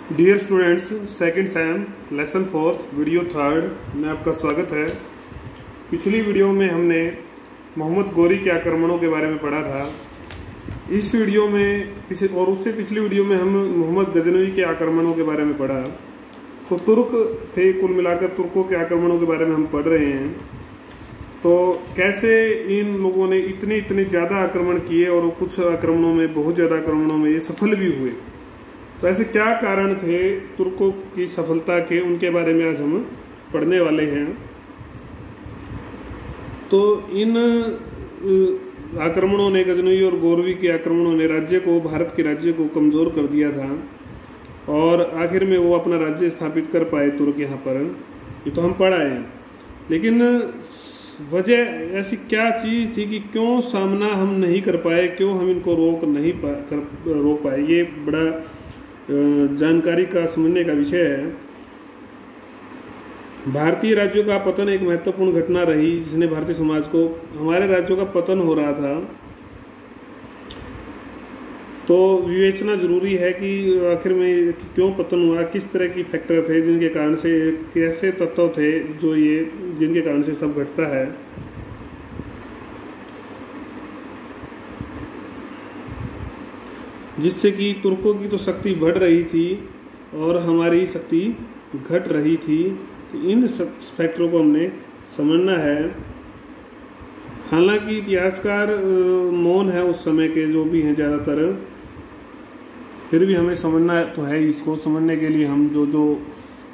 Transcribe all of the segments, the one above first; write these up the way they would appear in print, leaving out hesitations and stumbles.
Dear students, second sem lesson 4 video 3 में आपका स्वागत है। पिछली वीडियो में हमने मोहम्मद गोरी के आक्रमणों के बारे में पढ़ा था। इस वीडियो में उससे पिछली वीडियो में हम मोहम्मद गजनवी के आक्रमणों के बारे में पढ़ा। तो तुर्क थे, कुल मिलाकर तुर्कों के आक्रमणों के बारे में हम पढ़ रहे हैं। तो कैसे इन लोगों ने इतने ज़्यादा आक्रमण किए और कुछ आक्रमणों में, बहुत ज़्यादा आक्रमणों में ये सफल भी हुए। तो ऐसे क्या कारण थे तुर्कों की सफलता के, उनके बारे में आज हम पढ़ने वाले हैं। तो इन आक्रमणों ने, गजनवी और गोरवी के आक्रमणों ने भारत के राज्य को कमज़ोर कर दिया था और आखिर में वो अपना राज्य स्थापित कर पाए तुर्क यहाँ पर। ये तो हम पढ़ आए हैं, लेकिन वजह ऐसी क्या चीज़ थी कि क्यों सामना हम नहीं कर पाए, क्यों हम इनको रोक पाए। ये बड़ा जानकारी का समझने का विषय है। भारतीय राज्यों का पतन एक महत्वपूर्ण घटना रही, जिसने भारतीय समाज को, हमारे राज्यों का पतन हो रहा था। तो विवेचना जरूरी है कि आखिर में क्यों पतन हुआ, किस तरह की फैक्टर थे जिनके कारण से, कैसे तत्व थे जो ये जिनके कारण से सब घटता है। जिससे कि तुर्कों की तो शक्ति बढ़ रही थी और हमारी शक्ति घट रही थी। तो इन फैक्टरों को हमने समझना है। हालांकि इतिहासकार मौन है उस समय के, जो भी हैं ज़्यादातर, फिर भी हमें समझना तो है। इसको समझने के लिए हम जो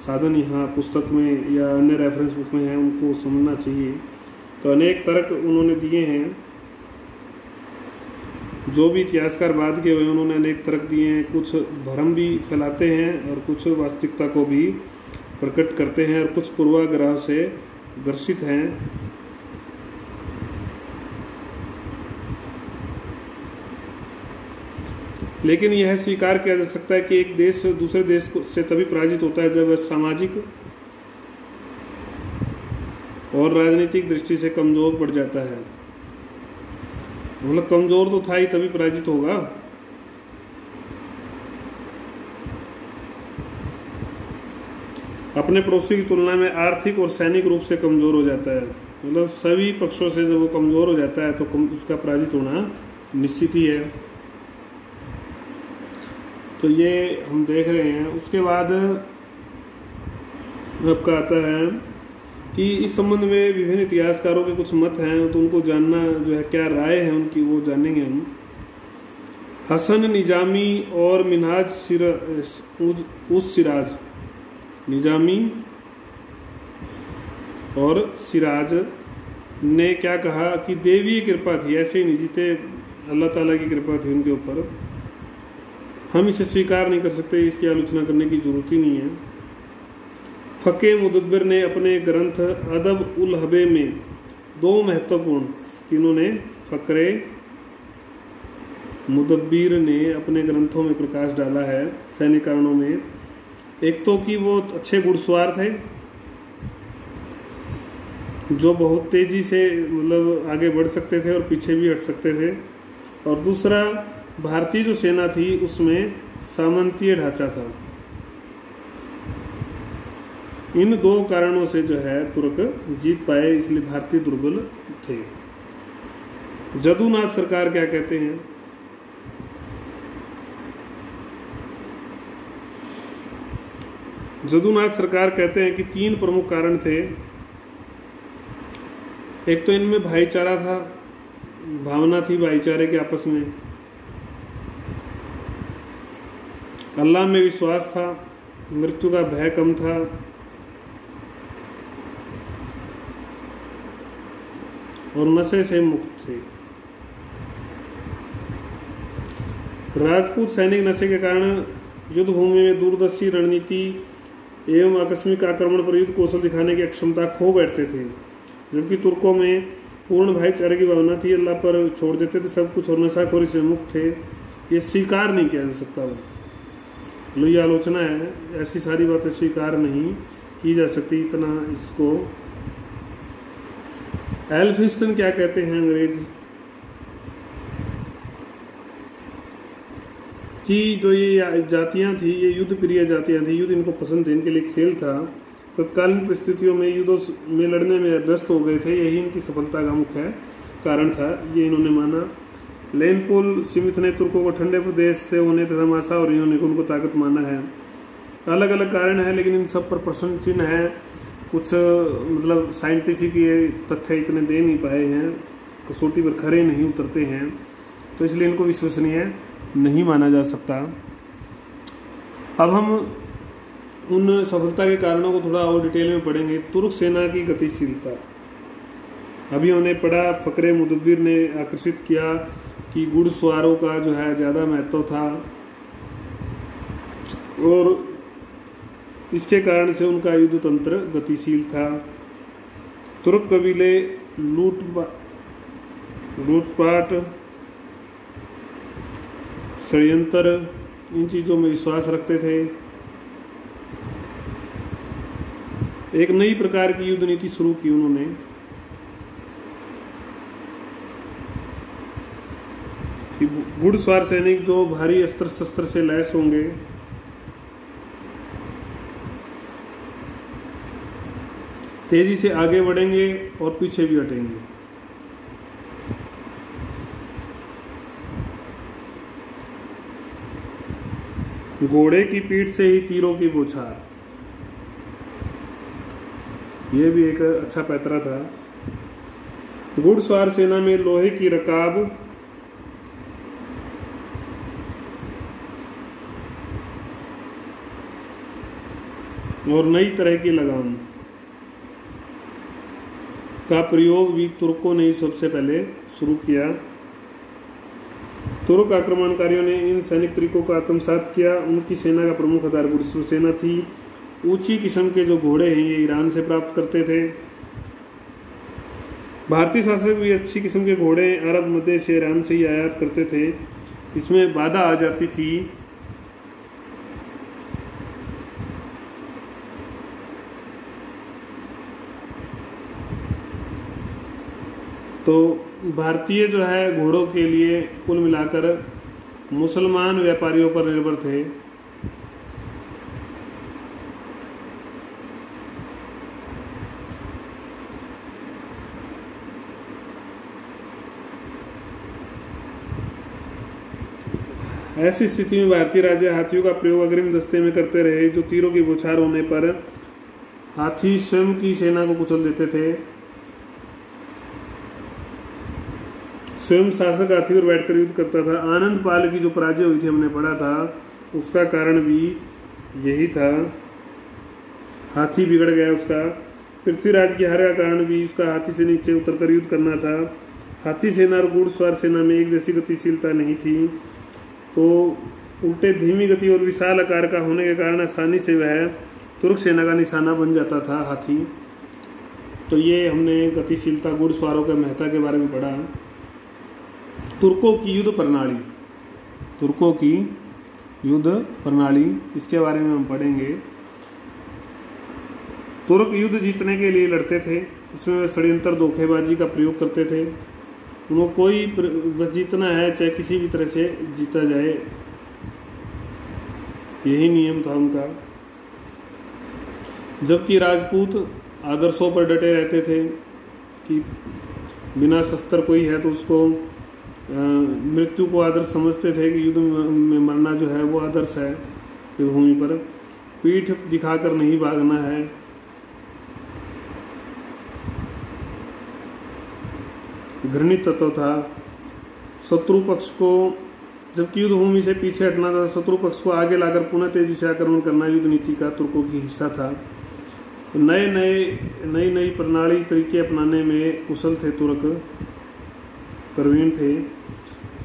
साधन यहाँ पुस्तक में या अन्य रेफरेंस बुक में हैं उनको समझना चाहिए। तो अनेक तर्क उन्होंने दिए हैं, जो भी इतिहासकार बाद के हुए उन्होंने अनेक तर्क दिए हैं। कुछ भ्रम भी फैलाते हैं और कुछ वास्तविकता को भी प्रकट करते हैं और कुछ पूर्वाग्रह से ग्रसित हैं। लेकिन यह स्वीकार किया जा सकता है कि एक देश दूसरे देश से तभी पराजित होता है जब सामाजिक और राजनीतिक दृष्टि से कमजोर पड़ जाता है। मतलब कमजोर तो था ही, तभी पराजित होगा। अपने पड़ोसी की तुलना में आर्थिक और सैनिक रूप से कमजोर हो जाता है। मतलब सभी पक्षों से जब वो कमजोर हो जाता है तो उसका पराजित होना निश्चित ही है। तो ये हम देख रहे हैं। उसके बाद आपका आता है कि इस संबंध में विभिन्न इतिहासकारों के कुछ मत हैं, तो उनको जानना जो है, क्या राय है उनकी, वो जानेंगे हम। हसन निजामी और मिनहाज उस सिराज, निजामी और सिराज ने क्या कहा कि देवी कृपा थी, ऐसे ही नहीं जीते, अल्लाह ताला की कृपा थी उनके ऊपर। हम इसे स्वीकार नहीं कर सकते, इसकी आलोचना करने की जरूरत ही नहीं है। फ़क़े मुदब्बिर ने अपने ग्रंथ अदब उल हबे में दो महत्वपूर्ण, किन्होंने, फ़क़रे मुदब्बिर ने अपने ग्रंथों में प्रकाश डाला है सैनिक कारणों में। एक तो कि वो अच्छे घुड़सवार थे जो बहुत तेजी से मतलब आगे बढ़ सकते थे और पीछे भी हट सकते थे, और दूसरा भारतीय जो सेना थी उसमें सामंतीय ढांचा था। इन दो कारणों से जो है तुर्क जीत पाए, इसलिए भारतीय दुर्बल थे। जदुनाथ सरकार क्या कहते हैं? जदुनाथ सरकार कहते हैं कि 3 प्रमुख कारण थे। एक तो इनमें भाईचारा था, भावना थी भाईचारे के आपस में। अल्लाह में विश्वास था, मृत्यु का भय कम था, और नशे से मुक्त थे। राजपूत सैनिक नशे के कारण युद्ध भूमि में दूरदर्शी रणनीति एवं आकस्मिक आक्रमण पर युद्ध कौशल दिखाने की अक्षमता खो बैठते थे, जबकि तुर्कों में पूर्ण भाईचारे की भावना थी, अल्लाह पर छोड़ देते थे सब कुछ और नशाखोरी से मुक्त थे। ये स्वीकार नहीं किया जा सकता। वो ये आलोचना है, ऐसी सारी बातें स्वीकार नहीं की जा सकती। इतना इसको एल्फिंस्टन क्या कहते हैं अंग्रेज? कि जो ये जातियां थी, ये युद्ध प्रिय जातियां थी, युद्ध इनको पसंद थे, इनके लिए खेल था, तत्कालीन परिस्थितियों में युद्धों में लड़ने में व्यस्त हो गए थे, यही इनकी सफलता का मुख्य कारण था, ये इन्होंने माना। लेनपोल स्मिथ ने तुर्कों को ठंडे प्रदेश से होने तथा मासा और इन्होंने उनको ताकत माना है। अलग अलग कारण है, लेकिन इन सब पर प्रश्न चिन्ह है। कुछ मतलब साइंटिफिक ये तथ्य इतने दे नहीं पाए हैं, कसौटी पर खरे नहीं उतरते हैं, तो इसलिए इनको विश्वसनीय नहीं माना जा सकता। अब हम उन सफलता के कारणों को थोड़ा और डिटेल में पढ़ेंगे। तुर्क सेना की गतिशीलता, अभी हमने पढ़ा, फकरे मुदव्विर ने आकर्षित किया कि घुड़सवारों का जो है ज़्यादा महत्व था और इसके कारण से उनका युद्ध तंत्र गतिशील था। तुर्क कबीले लूटपाट, षड्यंत्र, इन चीज़ों में विश्वास रखते थे। एक नई प्रकार की युद्ध नीति शुरू की उन्होंने। घुड़सवार सैनिक जो भारी अस्त्र शस्त्र से लैस होंगे, तेजी से आगे बढ़ेंगे और पीछे भी हटेंगे। घोड़े की पीठ से ही तीरों की बौछार, यह भी एक अच्छा पैतरा था। घुड़सवार सेना में लोहे की रकाब, और नई तरह की लगाम का प्रयोग भी तुर्कों ने ही सबसे पहले शुरू किया। तुर्क आक्रमणकारियों ने इन सैनिक तरीकों का आत्मसात किया। उनकी सेना का प्रमुख आधार घुड़सवार सेना थी। ऊंची किस्म के जो घोड़े हैं ये ईरान से प्राप्त करते थे। भारतीय शासक भी अच्छी किस्म के घोड़े अरब, मध्य से, ईरान से ही आयात करते थे। इसमें बाधा आ जाती थी। तो भारतीय जो है घोड़ों के लिए कुल मिलाकर मुसलमान व्यापारियों पर निर्भर थे। ऐसी स्थिति में भारतीय राज्य हाथियों का प्रयोग अग्रिम दस्ते में करते रहे, जो तीरों की बौछार होने पर हाथी स्वयं की सेना को कुचल देते थे। स्वयं शासक हाथी पर बैठकर युद्ध करता था। आनंद पाल की जो पराजय हुई थी हमने पढ़ा था, उसका कारण भी यही था, हाथी बिगड़ गया उसका। पृथ्वीराज की हार का कारण भी उसका हाथी से नीचे उतरकर युद्ध करना था। हाथी सेना और घुड़सवार सेना में एक जैसी गतिशीलता नहीं थी, तो उल्टे धीमी गति और विशाल आकार का होने के कारण आसानी से वह तुर्क सेना का निशाना बन जाता था हाथी। तो ये हमने गतिशीलता, घुड़सवारों के महत्व के बारे में पढ़ा। तुर्कों की युद्ध प्रणाली, तुर्कों की युद्ध प्रणाली, इसके बारे में हम पढ़ेंगे। तुर्क युद्ध जीतने के लिए लड़ते थे। इसमें वे षड्यंत्र, धोखेबाजी का प्रयोग करते थे। उनको कोई बस जीतना है, चाहे किसी भी तरह से जीता जाए, यही नियम था उनका। जबकि राजपूत आदर्शों पर डटे रहते थे कि बिना शस्त्र कोई है तो उसको मृत्यु को आदर्श समझते थे कि युद्ध में मरना जो है वो आदर्श है। युद्धभूमि पर पीठ दिखाकर नहीं भागना है। घृणित तत्व था। शत्रु पक्ष को, जबकि युद्धभूमि से पीछे हटना था, शत्रु पक्ष को आगे लाकर पुनः तेजी से आक्रमण करना युद्ध नीति का तुर्कों की हिस्सा था। नई प्रणाली, तरीके अपनाने में कुशल थे तुर्क, प्रवीण थे।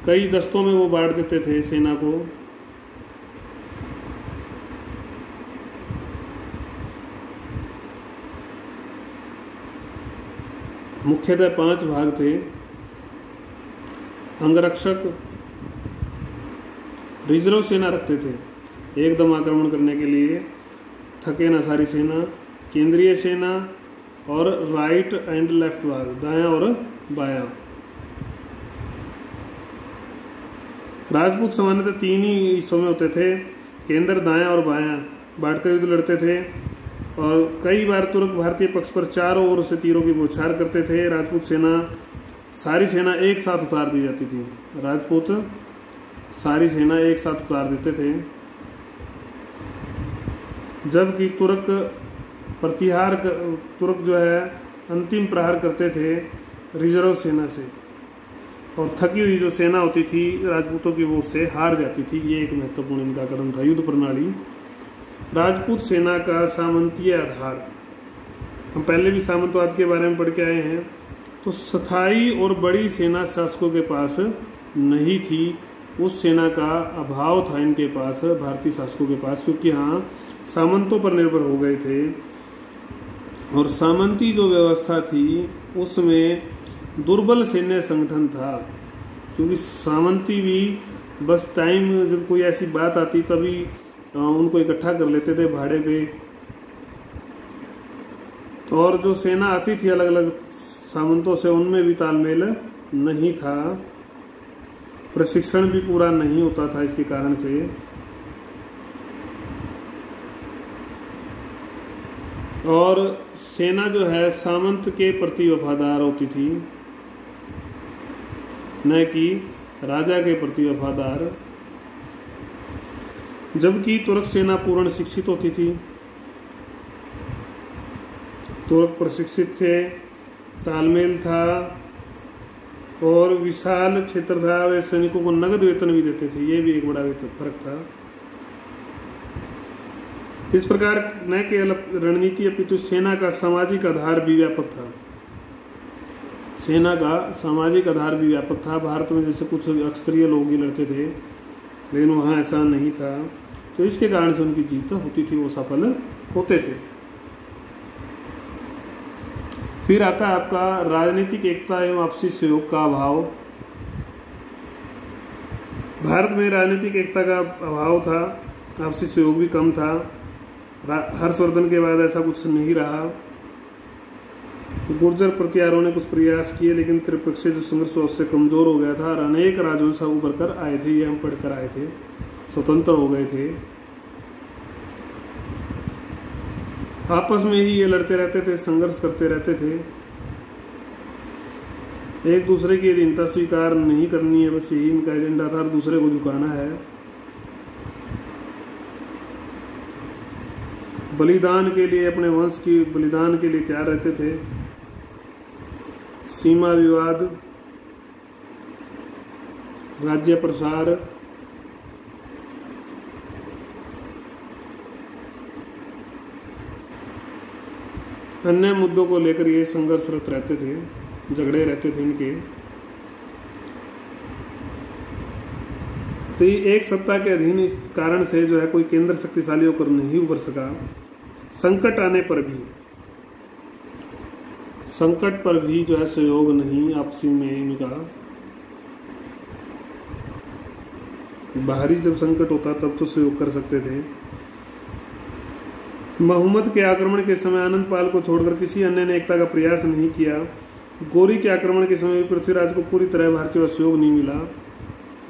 कई दस्तों में वो बांट देते थे सेना को। मुख्यतः 5 भाग थे। अंगरक्षक, रिजर्व सेना रखते थे एकदम आक्रमण करने के लिए, थके न सारी सेना, केंद्रीय सेना और राइट एंड लेफ्ट भाग, दायां और बायां। राजपूत सामान्यतः 3 ही हिस्सों में होते थे, केंद्र, दायां और बायां बांटकर युद्ध लड़ते थे और कई बार तुर्क भारतीय पक्ष पर चारों ओर से तीरों की बौछार करते थे। राजपूत सेना सारी सेना एक साथ उतार दी जाती थी। राजपूत सारी सेना एक साथ उतार देते थे, जबकि तुर्क जो है अंतिम प्रहार करते थे रिजर्व सेना से, और थकी हुई जो सेना होती थी राजपूतों की वो उससे हार जाती थी। ये एक महत्वपूर्ण इनका कदम था। युद्ध प्रणाली, राजपूत सेना का सामंतीय आधार। हम पहले भी सामंतवाद के बारे में पढ़ के आए हैं। तो स्थायी और बड़ी सेना शासकों के पास नहीं थी, उस सेना का अभाव था इनके पास, भारतीय शासकों के पास, क्योंकि हाँ सामंतों पर निर्भर हो गए थे। और सामंती जो व्यवस्था थी उसमें दुर्बल सैन्य संगठन था, क्योंकि सामंती भी बस टाइम जब कोई ऐसी बात आती तभी उनको इकट्ठा कर लेते थे भाड़े पे, और जो सेना आती थी अलग अलग सामंतों से उनमें भी तालमेल नहीं था, प्रशिक्षण भी पूरा नहीं होता था इसके कारण से। और सेना जो है सामंत के प्रति वफादार होती थी, न कि राजा के प्रति वफादार, जबकि तुर्क सेना पूर्ण शिक्षित होती थी। तुर्क प्रशिक्षित थे, तालमेल था और विशाल क्षेत्र था। वे सैनिकों को नगद वेतन भी देते थे, ये भी एक बड़ा फर्क था। इस प्रकार न केवल रणनीति अपितु सेना का सामाजिक आधार भी व्यापक था। सेना का सामाजिक आधार भी व्यापक था। भारत में जैसे कुछ अक्षत्रिय लोग ही लड़ते थे, लेकिन वहाँ ऐसा नहीं था, तो इसके कारण से उनकी जीत होती थी, वो सफल होते थे। फिर आता है आपका राजनीतिक एकता एवं आपसी सहयोग का अभाव। भारत में राजनीतिक एकता का अभाव था, आपसी सहयोग भी कम था। हर्षवर्धन के बाद ऐसा कुछ नहीं रहा। गुर्जर प्रतिहारों ने कुछ प्रयास किए, लेकिन त्रिपक्षीय जो संघर्ष उससे कमजोर हो गया था और अनेक राज्यों से उभर कर आए थे। ये हम पढ़कर आए थे, स्वतंत्र हो गए थे। आपस में ही ये लड़ते रहते थे, संघर्ष करते रहते थे। एक दूसरे की अधीनता स्वीकार नहीं करनी है, बस यही इनका एजेंडा था, और दूसरे को झुकाना है। बलिदान के लिए, अपने वंश की बलिदान के लिए तैयार रहते थे। सीमा विवाद, राज्य प्रसार, अन्य मुद्दों को लेकर ये संघर्षरत रहते थे, झगड़े रहते थे इनके। तो ये एक सत्ता के अधीन इस कारण से जो है कोई केंद्र शक्तिशाली होकर नहीं उभर सका। संकट आने पर भी जो है सहयोग नहीं आपसी में इनका। बाहरी जब संकट होता तब तो सहयोग कर सकते थे। मोहम्मद के आक्रमण के समय आनंदपाल को छोड़कर किसी अन्य ने एकता का प्रयास नहीं किया। गौरी के आक्रमण के समय पृथ्वीराज को पूरी तरह भारतीय सहयोग नहीं मिला।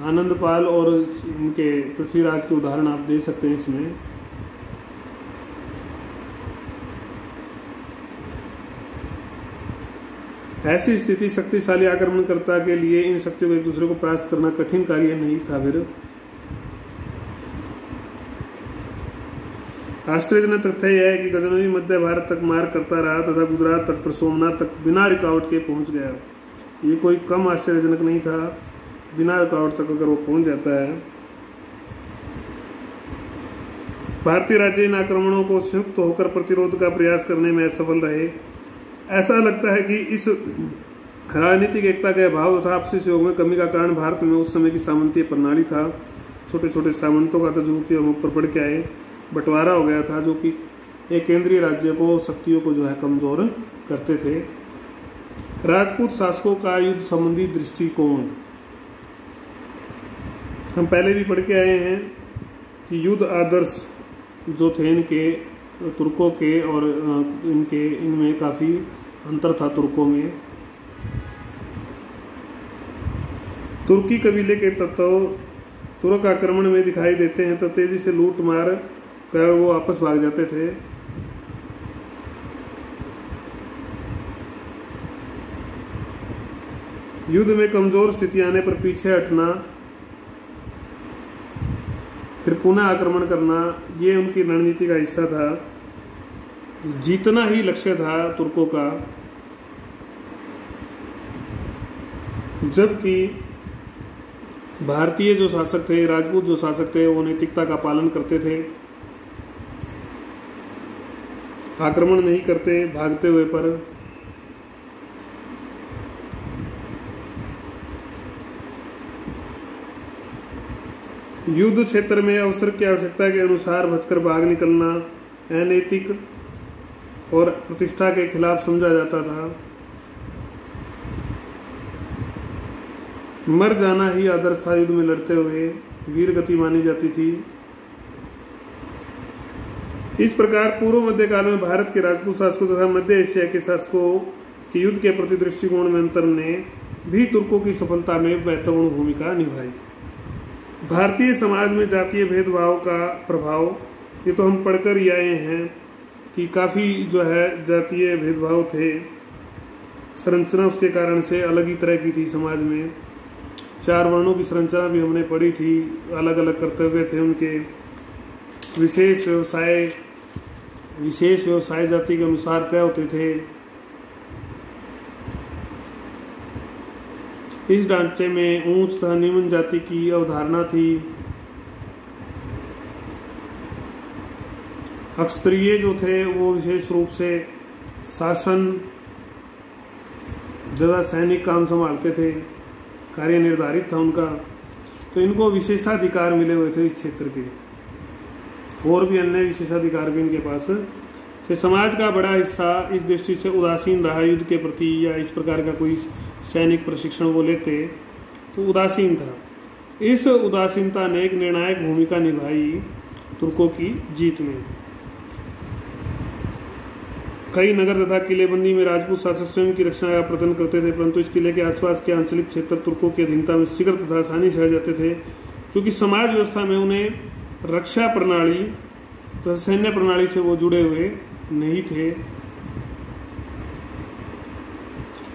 आनंदपाल और इनके पृथ्वीराज के उदाहरण आप दे सकते हैं इसमें। ऐसी स्थिति शक्तिशाली आक्रमणकर्ता के लिए इन शक्तियों को एक दूसरे को परास्त करना कठिन कार्य नहीं था। फिर आश्चर्यजनक तथ्य यह है कि गजनवी मध्य भारत तक मार करता रहा तथा गुजरात तट पर सोमनाथ तक बिना रुकावट के पहुंच गया। ये कोई कम आश्चर्यजनक नहीं था, बिना रुकावट तक अगर वो पहुंच जाता है। भारतीय राज्य इन आक्रमणों को संयुक्त होकर प्रतिरोध का प्रयास करने में असफल रहे। ऐसा लगता है कि इस राजनीतिक एकता के अभाव तथा आपसी सहयोग में कमी का कारण भारत में उस समय की सामंतीय प्रणाली था। छोटे छोटे सामंतों का था जो कि हम ऊपर बढ़ के आए, बंटवारा हो गया था, जो कि एक केंद्रीय राज्य को, शक्तियों को जो है कमजोर करते थे। राजपूत शासकों का युद्ध संबंधी दृष्टिकोण हम पहले भी पढ़ के आए हैं कि युद्ध आदर्श जो थे इनके, तुर्कों के और इनमें काफ़ी अंतर था। तुर्कों में तुर्की कबीले के तत्व तुर्क आक्रमण में दिखाई देते हैं तो तेजी से लूट मार कर वो वापस भाग जाते थे। युद्ध में कमजोर स्थिति आने पर पीछे हटना, फिर पुनः आक्रमण करना, ये उनकी रणनीति का हिस्सा था। जीतना ही लक्ष्य था तुर्कों का, जबकि भारतीय जो शासक थे, राजपूत जो शासक थे, वो नैतिकता का पालन करते थे, आक्रमण नहीं करते भागते हुए पर। युद्ध क्षेत्र में अवसर की आवश्यकता के अनुसार बचकर भाग निकलना अनैतिक और प्रतिष्ठा के खिलाफ समझा जाता था। मर जाना ही आदर्श था। युद्ध में लड़ते हुए वीर गति मानी जाती थी। इस प्रकार पूर्व मध्य काल में भारत के राजपूत शासकों तथा मध्य एशिया के शासकों के युद्ध के प्रति दृष्टिकोण में अंतर ने भी तुर्कों की सफलता में महत्वपूर्ण भूमिका निभाई। भारतीय समाज में जातीय भेदभाव का प्रभाव, ये तो हम पढ़कर ही आए हैं कि काफ़ी जो है जातीय भेदभाव थे। संरचना उसके कारण से अलग ही तरह की थी समाज में। 4 वर्णों की संरचना भी हमने पढ़ी थी। अलग अलग कर्तव्य थे उनके। विशेष व्यवसाय जाति के अनुसार तय होते थे। इस ढांचे में उच्च तथा निम्न जाति की अवधारणा थी। क्षत्रिय जो थे वो विशेष रूप से शासन तथा सैनिक काम संभालते थे, कार्य निर्धारित था उनका। तो इनको विशेषाधिकार मिले हुए थे इस क्षेत्र के, और भी अन्य विशेषाधिकार भी इनके पास। तो समाज का बड़ा हिस्सा इस दृष्टि से उदासीन रहा युद्ध के प्रति, या इस प्रकार का कोई सैनिक प्रशिक्षण वो लेते तो उदासीन था। इस उदासीनता ने एक निर्णायक भूमिका निभाई तुर्कों की जीत में। कई नगर तथा किलेबंदी में राजपूत शासक स्वयं की रक्षा का प्रयत्न करते थे, परंतु इस किले के आसपास के आंचलिक क्षेत्र तुर्कों की अधीनता में शीघ्र तथा आसानी से आ जाते थे, क्योंकि समाज व्यवस्था में उन्हें रक्षा प्रणाली तथा सैन्य प्रणाली से वो जुड़े हुए नहीं थे।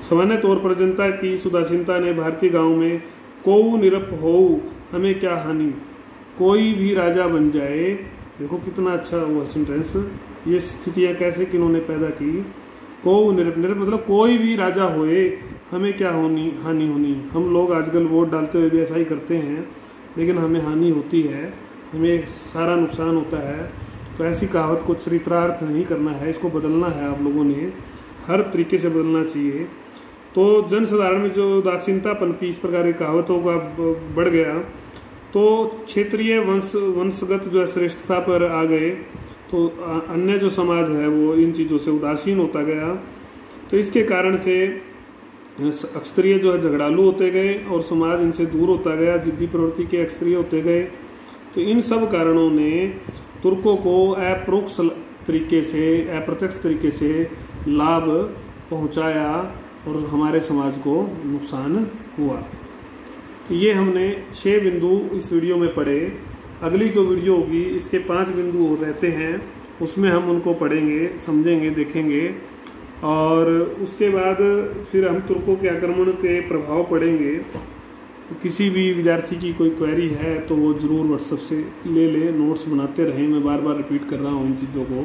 सामान्य तौर पर जनता की इस उदासीनता ने भारतीय गांव में कोऊ निरप हो हमें क्या हानि, कोई भी राजा बन जाए, देखो कितना अच्छा हुआ सेंटेंस, ये स्थितियाँ कैसे किन्होंने पैदा की। कोऊ निरप मतलब कोई भी राजा होए हमें क्या हानि होनी। हम लोग आजकल वोट डालते हुए भी ऐसा ही करते हैं, लेकिन हमें हानि होती है, हमें सारा नुकसान होता है। तो ऐसी कहावत को चरित्रार्थ नहीं करना है, इसको बदलना है। आप लोगों ने हर तरीके से बदलना चाहिए। तो जन साधारण में जो उदासीनता पनपी, इस प्रकार की कहावतों का बढ़ गया, तो क्षेत्रीय वंशगत जो है श्रेष्ठता पर आ गए, तो अन्य जो समाज है वो इन चीज़ों से उदासीन होता गया। तो इसके कारण से क्षत्रिय जो है झगड़ालू होते गए और समाज इनसे दूर होता गया, जिद्दी प्रवृत्ति के क्षत्रिय होते गए। तो इन सब कारणों ने तुर्कों को अप्रत्यक्ष तरीके से लाभ पहुंचाया और हमारे समाज को नुकसान हुआ। तो ये हमने 6 बिंदु इस वीडियो में पढ़े। अगली जो वीडियो होगी इसके 5 बिंदु रहते हैं, उसमें हम उनको पढ़ेंगे, समझेंगे, देखेंगे, और उसके बाद फिर हम तुर्कों के आक्रमण के प्रभाव पढ़ेंगे। किसी भी विद्यार्थी की कोई क्वेरी है तो वो ज़रूर व्हाट्सएप से ले ले, नोट्स बनाते रहें। मैं बार बार रिपीट कर रहा हूँ इन चीज़ों को।